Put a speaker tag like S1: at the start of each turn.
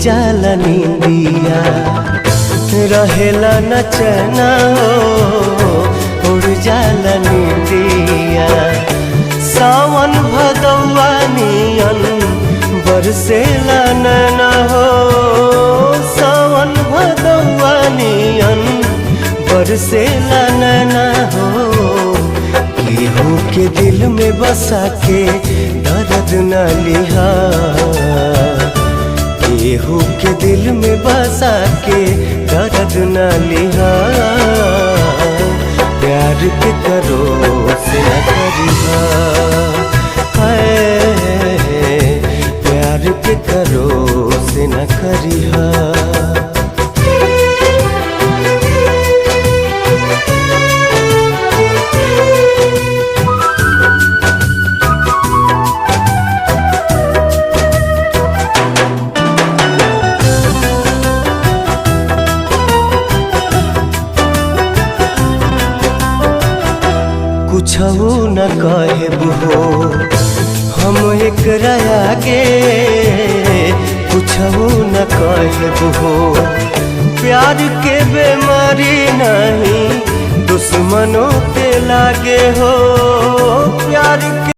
S1: जाला नींदिया रहेला न चैना हो उड़ जाला नींदिया। सावन भदौआ नियन बरसेला नैना हो सावन भदौआ नियन बरसेला नैना हो। केहू के दिल में बसा के दर्द न लिहा केहू के दिल में बसा के दर्द न लिहा। प्यार के करो से न करिहा प्यार के करो से न करिहा। कुछऊ न कहब हो हम एकरा आगे कुछऊ न कहब हो। प्यार के बेमारी नहीं दुश्मनों के लागे हो प्यार के